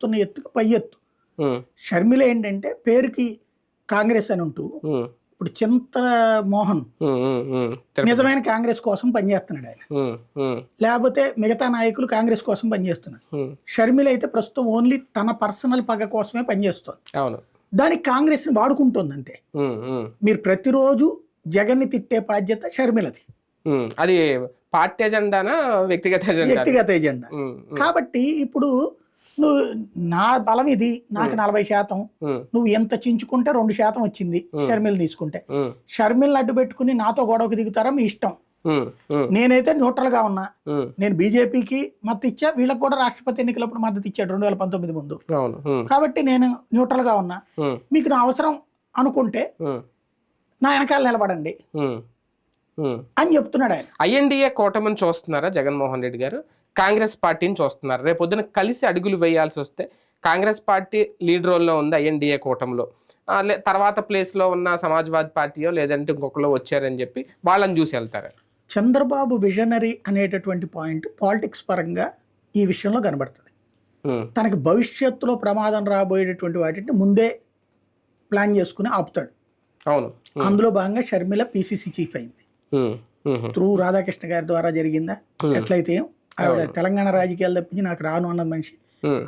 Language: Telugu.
వస్తున్న ఎత్తుకు పై ఎత్తు. ఉమ్, షర్మిల ఏంటంటే పేరుకి కాంగ్రెస్ అని ఉంటూ ఉమ్, ఇప్పుడు చింత మోహన్ ఉమ్, ఉమ్, ఉమ్, తిరుపతి. నిజమైన కాంగ్రెస్ కోసం పనిచేస్తున్నాడు ఆయన, ఉమ్, ఉమ్, లేకపోతే మిగతా నాయకులు కాంగ్రెస్ కోసం పనిచేస్తున్నారు. ఉమ్, షర్మిల అయితే ప్రస్తుతం ఓన్లీ తన పర్సనల్ పగ కోసమే పనిచేస్తుంది. అవును. దానికి కాంగ్రెస్ని వాడుకుంటుంది అంతే. ఉమ్, ఉమ్, మీరు ప్రతిరోజు జగన్ని తిట్టే బాధ్యత షర్మిలది, ఉమ్. అది పార్టీ ఎజెండానా వ్యక్తిగత ఎజెండా? వ్యక్తిగత ఎజెండా. కాబట్టి ఇప్పుడు నువ్వు నా బలం ఇది, నాకు 40%, నువ్వు ఎంత చించుకుంటే 2% వచ్చింది షర్మిల తీసుకుంటే. షర్మిల్ని అడ్డు పెట్టుకుని నాతో గొడవకు దిగుతారా మీ ఇష్టం. నేనైతే న్యూట్రల్ గా ఉన్నా. నేను బీజేపీకి మద్దతు ఇచ్చా, వీళ్ళకి కూడా రాష్ట్రపతి ఎన్నికలప్పుడు మద్దతు ఇచ్చాడు 2019 ముందు. కాబట్టి నేను న్యూట్రల్ గా ఉన్నా. మీకు నా అవసరం అనుకుంటే నా వెనకాల నిలబడండి అని చెప్తున్నాడు ఆయన. ఐఎన్డీఏ కూటమిని చూస్తున్నారా జగన్మోహన్ రెడ్డి గారు? కాంగ్రెస్ పార్టీని చూస్తున్నారు. రేపు పొద్దున కలిసి అడుగులు వేయాల్సి వస్తే కాంగ్రెస్ పార్టీ లీడ్ రోల్లో ఉంది ఐఎన్డీఏ కూటమిలో. తర్వాత ప్లేస్లో ఉన్న సమాజ్వాదీ పార్టీయో లేదంటే ఇంకొకరు వచ్చారని చెప్పి వాళ్ళని చూసి వెళ్తారు. చంద్రబాబు విజనరీ అనేటటువంటి పాయింట్ పాలిటిక్స్ పరంగా ఈ విషయంలో కనబడుతుంది. తనకి భవిష్యత్తులో ప్రమాదం రాబోయేటటువంటి వాటిని ముందే ప్లాన్ చేసుకుని ఆపుతాడు. అవును. అందులో భాగంగా షర్మిల పిసిసి చీఫ్ అయింది త్రూ రాధాకృష్ణ గారి ద్వారా జరిగిందా. ఎట్లయితే ఆవిడ తెలంగాణ రాజకీయాలు తప్పించి నాకు రాను అన్న మనిషి